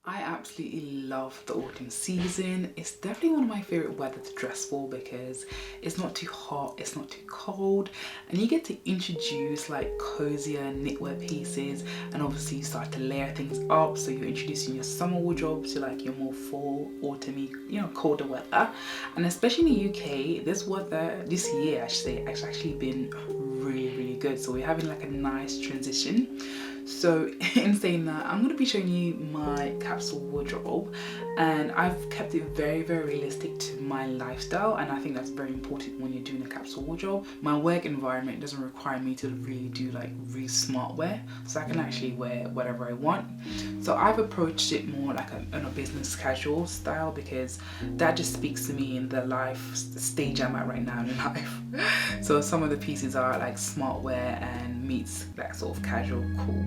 I absolutely love the autumn season. It's definitely one of my favorite weather to dress for because it's not too hot, it's not too cold, and you get to introduce like cozier knitwear pieces, and obviously you start to layer things up. So you're introducing your summer wardrobe to like your more fall, autumny, colder weather. And especially in the UK, this weather this year, I should say, has actually been really good. So we're having like a nice transition. So in saying that, I'm going to be showing you my capsule wardrobe, and I've kept it very realistic to my lifestyle, and I think that's very important when you're doing a capsule wardrobe. My work environment doesn't require me to really do like really smart wear, so I can actually wear whatever I want. So I've approached it more like a business casual style because that just speaks to me in the life stage I'm at right now in life. So some of the pieces are like smart wear and meets that sort of casual cool.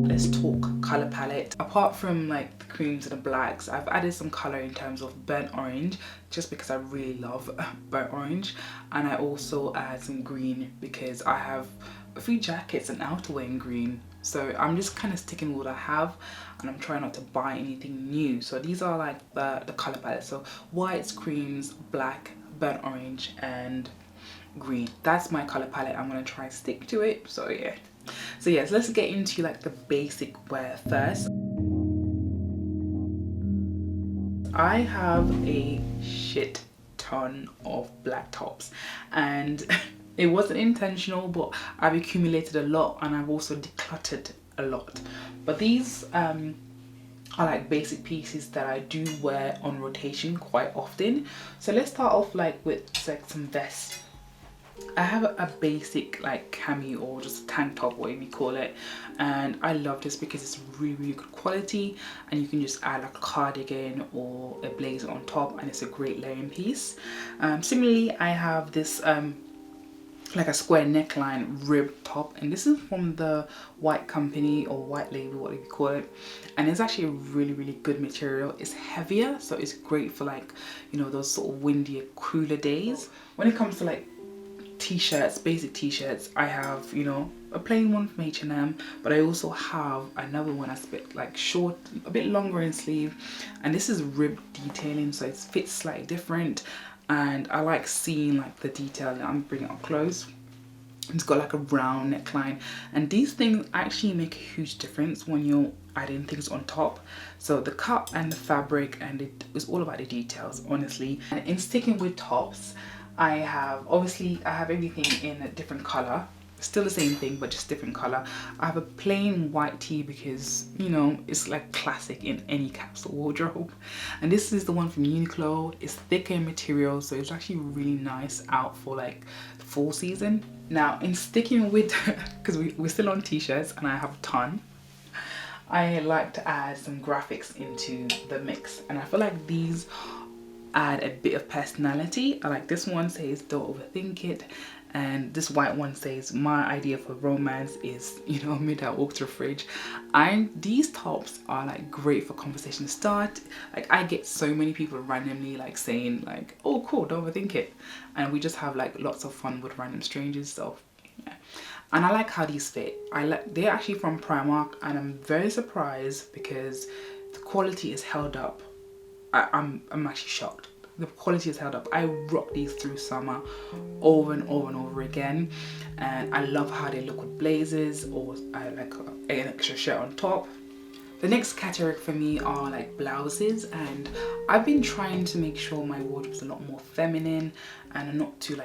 Let's talk color palette. Apart from like the creams and the blacks, I've added some color in terms of burnt orange just because I really love burnt orange, and I also add some green because I have a few jackets and outerwear in green. So I'm just kind of sticking with what I have, and I'm trying not to buy anything new. So these are like the color palette. So whites, creams, black, burnt orange, and green. That's my color palette. I'm gonna try and stick to it. So yeah. So yes, let's get into like the basic wear first. I have a shit ton of black tops, and it wasn't intentional, but I've accumulated a lot and I've also decluttered a lot. But these are like basic pieces that I do wear on rotation quite often. So let's start off like with like some vests. I have a basic like cami or just a tank top, whatever you call it, and I love this because it's really good quality, and you can just add like a cardigan or a blazer on top, and it's a great layering piece. Similarly, I have this like a square neckline rib top, and this is from the White Company or White Label, whatever you call it, and it's actually a really good material. It's heavier, so it's great for like, those sort of windier, cooler days. When it comes to like t-shirts, basic t-shirts, I have a plain one from H&M, but I also have another one that's a bit like short, a bit longer in sleeve, and this is rib detailing, so it fits slightly different, and I like seeing like the detail. I'm bringing it up close. It's got like a round neckline, and these things actually make a huge difference when you're adding things on top. So the cut and the fabric, and it's all about the details, honestly. And in sticking with tops, I have everything in a different color. Still the same thing, but just different color. I have a plain white tee because it's like classic in any capsule wardrobe, and this is the one from Uniqlo. It's thicker in material, so it's actually really nice out for like the fall season. Now in sticking with because we're still on t-shirts and I have a ton, I like to add some graphics into the mix, and I feel like these add a bit of personality. I like this one says don't overthink it, and this white one says my idea for romance is midnight walk to the fridge. These tops are like great for conversation start. Like I get so many people randomly like saying like, oh cool, don't overthink it, and we just have like lots of fun with random strangers. So yeah. And I like how these fit. They're actually from Primark, and I'm very surprised because the quality is held up. I'm actually shocked. The quality is held up. I rock these through summer over and over again, and I love how they look with blazers or like an extra shirt on top. The next category for me are like blouses, and I've been trying to make sure my wardrobe is a lot more feminine and not too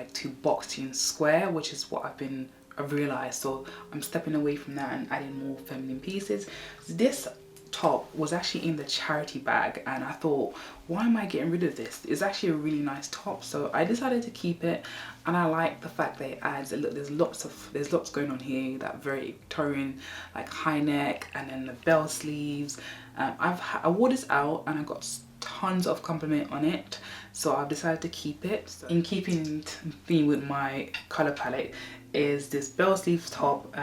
boxy and square, which is what I've realized. So I'm stepping away from that and adding more feminine pieces. This top was actually in the charity bag, and I thought, why am I getting rid of this? It's actually a really nice top, so I decided to keep it. And I like the fact that it adds there's lots going on here, that very Victorian like high neck, and then the bell sleeves. I wore this out and I got tons of compliment on it, so I've decided to keep it. So in keeping theme with my color palette is this bell sleeve top.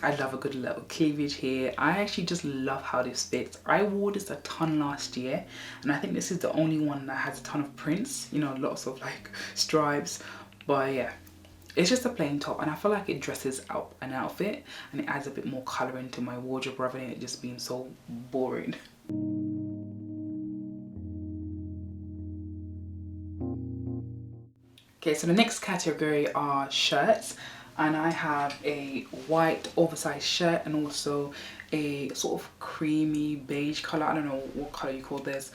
I love a good little cleavage here. I actually just love how this fits. I wore this a ton last year, and I think this is the only one that has a ton of prints, lots of like stripes. But yeah, It's just a plain top, and I feel like it dresses out an outfit and it adds a bit more colour into my wardrobe rather than it just being so boring. Okay, so the next category are shirts, and I have a white oversized shirt and also a sort of creamy beige color. I don't know what color you call this.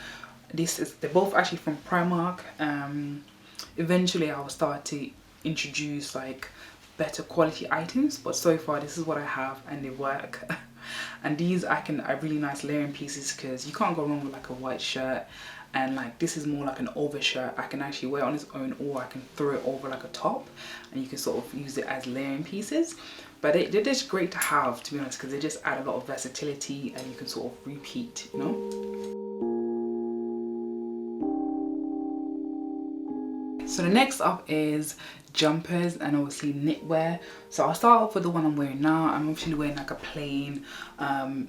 They're both actually from Primark. Eventually I will start to introduce like better quality items, but so far this is what I have and they work. And these are really nice layering pieces because you can't go wrong with like a white shirt. And like this is more like an over shirt. I can actually wear it on its own, or I can throw it over like a top and you can sort of use it as layering pieces. But they're just great to have, to be honest, because they just add a lot of versatility and you can sort of repeat, you know. So the next up is jumpers and obviously knitwear. So I'll start off with the one I'm wearing now. I'm actually wearing like a plain,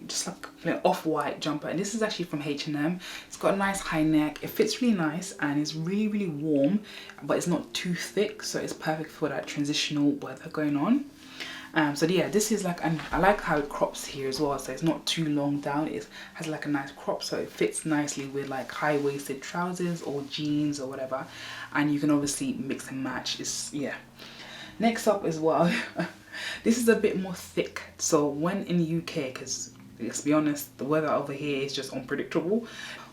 just like an off-white jumper, and this is actually from H&M. It's got a nice high neck, it fits really nice, and it's really warm, but it's not too thick, so it's perfect for that transitional weather going on. So yeah, this is like, and I like how it crops here as well, so it's not too long down. It has like a nice crop, so it fits nicely with like high-waisted trousers or jeans or whatever, and you can obviously mix and match. Yeah. Next up as well, this is a bit more thick, so when in the UK, because let's be honest, the weather over here is just unpredictable.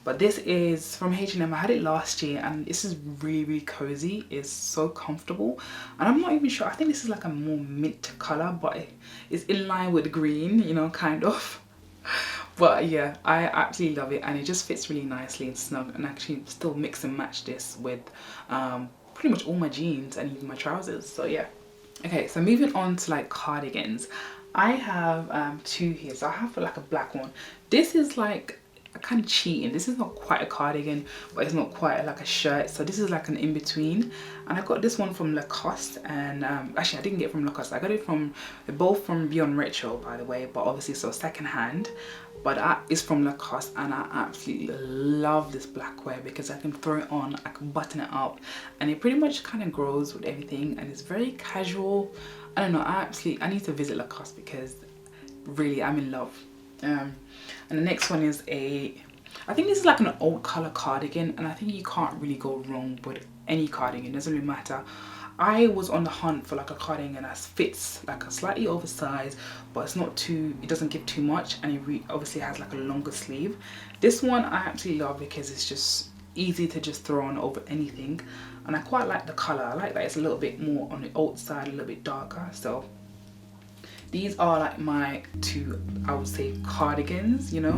But this is from H&M. I had it last year and this is really cozy. It's so comfortable, and I'm not even sure, I think this is like a more mint color, but it's in line with green, you know, kind of. But yeah, I absolutely love it, and it just fits really nicely and snug, and actually still mix and match this with pretty much all my jeans and even my trousers. So yeah. Okay, so moving on to like cardigans. I have two here. So I have like a black one. This is like kind of cheating. This is not quite a cardigan, but it's not quite like a shirt, so this is like an in-between. And I got this one from Lacoste, and actually I didn't get it from Lacoste, I got it from, they're both from Beyond Retro, by the way, but obviously so second hand. But it's from Lacoste, and I absolutely love this black wear because I can throw it on, I can button it up, and it pretty much kind of grows with everything, and it's very casual. I don't know, I need to visit Lacoste because really I'm in love. And the next one is I think this is like an old color cardigan, and I think you can't really go wrong with any cardigan, it doesn't really matter. I was on the hunt for like a cardigan that fits like a slightly oversized, but it's not too, it doesn't give too much, and it obviously has like a longer sleeve. This one I absolutely love because it's just easy to just throw on over anything, and I quite like the color. I like that it's a little bit more on the old side, a little bit darker. So these are like my two, I would say, cardigans, you know.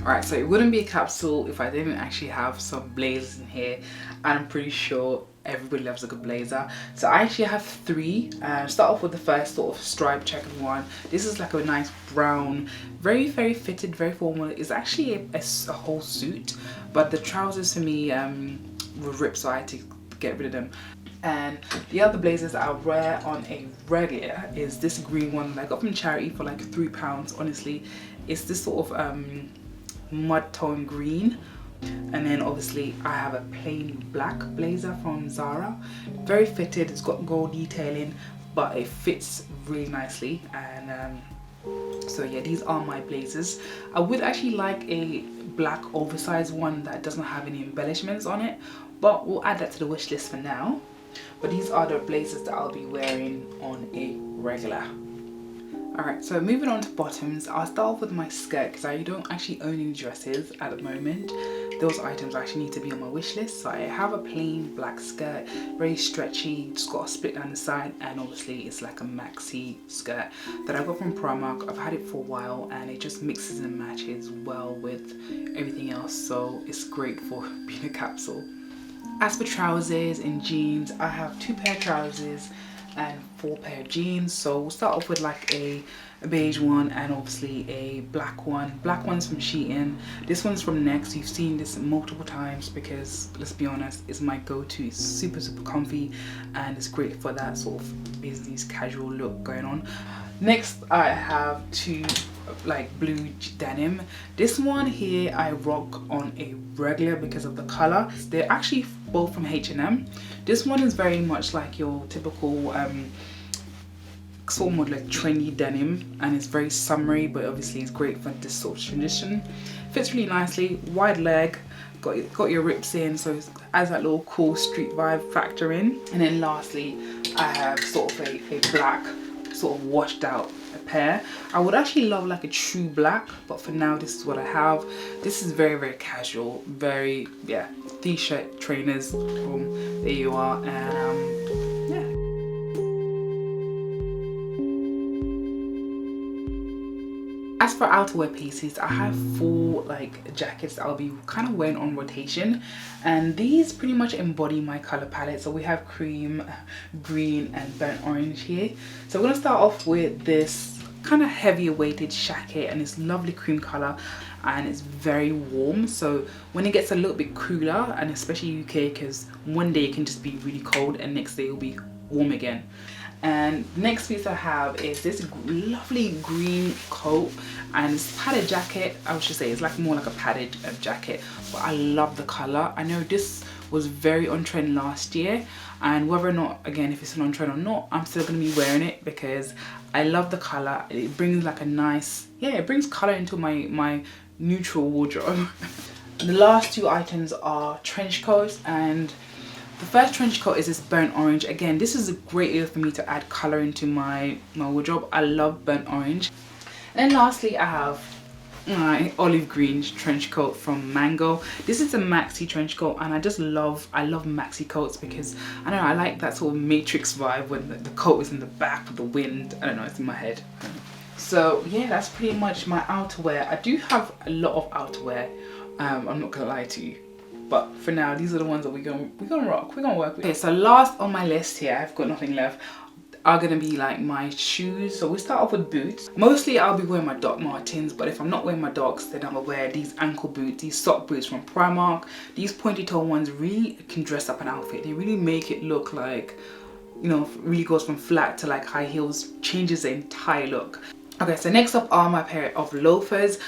Alright, so it wouldn't be a capsule if I didn't actually have some blazers in here, and I'm pretty sure everybody loves a good blazer. So I actually have three. Start off with the first sort of striped checkered one. This is like a nice brown, very fitted, very formal. It's actually a whole suit, but the trousers for me were ripped, so I had to get rid of them. And the other blazers that I wear on a regular is this green one that I got from charity for like £3. Honestly, it's this sort of mud tone green. And then obviously I have a plain black blazer from Zara, very fitted. It's got gold detailing, but it fits really nicely. And so yeah, these are my blazers. I would actually like a black oversized one that doesn't have any embellishments on it, but we'll add that to the wish list for now. But these are the blazers that I'll be wearing on a regular. Alright, so moving on to bottoms, I'll start off with my skirt because I don't actually own any dresses at the moment. Those items actually need to be on my wish list. So I have a plain black skirt, very stretchy, just got a split down the side, and obviously it's like a maxi skirt that I got from Primark. I've had it for a while and it just mixes and matches well with everything else, so it's great for being a capsule. As for trousers and jeans, I have 2 pair of trousers and 4 pair of jeans. So we'll start off with like a beige one and obviously a black one. Black one's from Shein. This one's from Next. You've seen this multiple times because, let's be honest, it's my go-to. It's super comfy and it's great for that sort of business casual look going on. Next I have 2 like blue denim. This one here I rock on a regular because of the color. They're actually both from H&M. This one is very much like your typical sort of more like trendy denim, and it's very summery, but obviously it's great for this sort of transition. Fits really nicely, wide leg, got your rips in, so it adds that little cool street vibe factor in. And then lastly, I have sort of a black, sort of washed out pair. I would actually love like a true black, but for now this is what I have. This is very, very casual, very, yeah, t-shirt, trainers, boom, there you are. And yeah. As for outerwear pieces, I have 4 like jackets that I'll be kind of wearing on rotation, and these pretty much embody my color palette. So we have cream, green and burnt orange here. So we're gonna start off with this kind of heavier weighted jacket, and it's lovely cream color, and it's very warm. So when it gets a little bit cooler, and especially UK, because one day it can just be really cold and next day it'll be warm again. And next piece I have is this lovely green coat, and it's padded jacket. I should say it's like more like a padded jacket, but I love the color. I know this was very on trend last year, and whether or not, again, if it's on trend or not, I'm still going to be wearing it because I love the color. It brings like a nice, yeah, it brings color into my neutral wardrobe. The last 2 items are trench coats, and the first trench coat is this burnt orange. Again, this is a great way for me to add color into my wardrobe. I love burnt orange. And then lastly, I have my olive green trench coat from Mango. This is a maxi trench coat, and I love maxi coats because I don't know, I like that sort of Matrix vibe when the coat is in the back with the wind. I don't know, it's in my head. So yeah, that's pretty much my outerwear. I do have a lot of outerwear, I'm not gonna lie to you, but for now these are the ones that we're gonna rock, we're gonna work with. Okay, so last on my list here, I've got nothing left, are gonna be like my shoes. So we start off with boots. Mostly I'll be wearing my Doc Martens, but if I'm not wearing my Docs, then I'll wear these ankle boots, these sock boots from Primark. These pointy toe ones really can dress up an outfit. They really make it look like, you know, really goes from flat to like high heels, changes the entire look. Okay, so next up are my pair of loafers.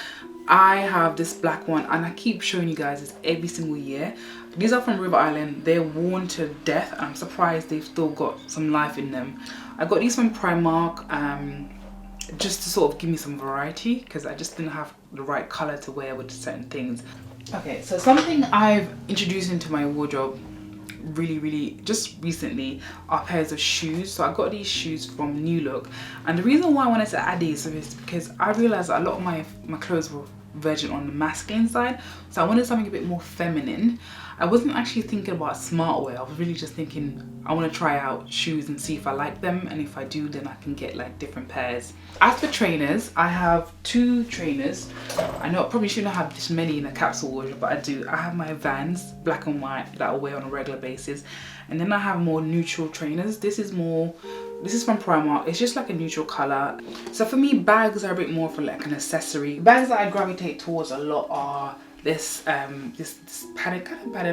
I have this black one, and I keep showing you guys this every single year. These are from River Island. They're worn to death. I'm surprised they've still got some life in them. I got these from Primark just to sort of give me some variety, because I just didn't have the right color to wear with certain things. Okay, so something I've introduced into my wardrobe really just recently are pairs of shoes. So I got these shoes from New Look, and the reason why I wanted to add these is because I realized that a lot of my clothes were version on the masculine side, so I wanted something a bit more feminine. I wasn't actually thinking about smart wear. I was really just thinking I want to try out shoes and see if I like them, and if I do, then I can get like different pairs. As for trainers, I have 2 trainers. I know I probably shouldn't have this many in a capsule wardrobe, but I do. I have my Vans, black and white, that I wear on a regular basis, and then I have more neutral trainers. This is from Primark. It's just like a neutral color. So for me, bags are a bit more for like an accessory. Bags that I gravitate towards a lot are this padded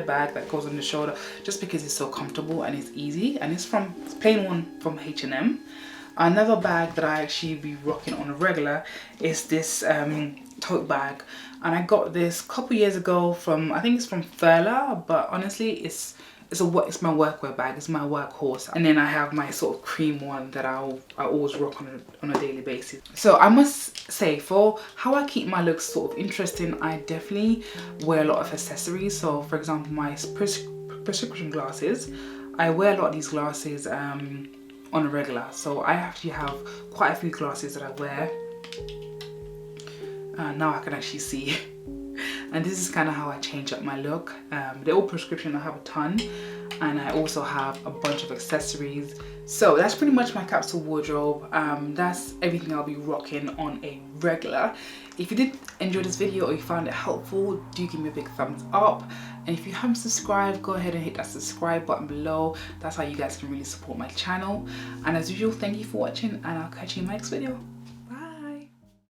bag that goes on the shoulder, just because it's so comfortable and it's easy, and it's plain one from H&M. Another bag that I actually be rocking on a regular is this tote bag, and I got this a couple years ago from, I think it's from Furla, but honestly it's my workwear bag, it's my workhorse. And then I have my sort of cream one that I always rock on a daily basis. So I must say, for how I keep my looks sort of interesting, I definitely wear a lot of accessories. So for example, my prescription glasses, I wear a lot of these glasses on a regular. So I actually have quite a few glasses that I wear. Now I can actually see. And this is kind of how I change up my look. They're all prescription, I have a ton. And I also have a bunch of accessories. So that's pretty much my capsule wardrobe. That's everything I'll be rocking on a regular. If you did enjoy this video or you found it helpful, do give me a big thumbs up. And if you haven't subscribed, go ahead and hit that subscribe button below. That's how you guys can really support my channel. And as usual, thank you for watching, and I'll catch you in my next video.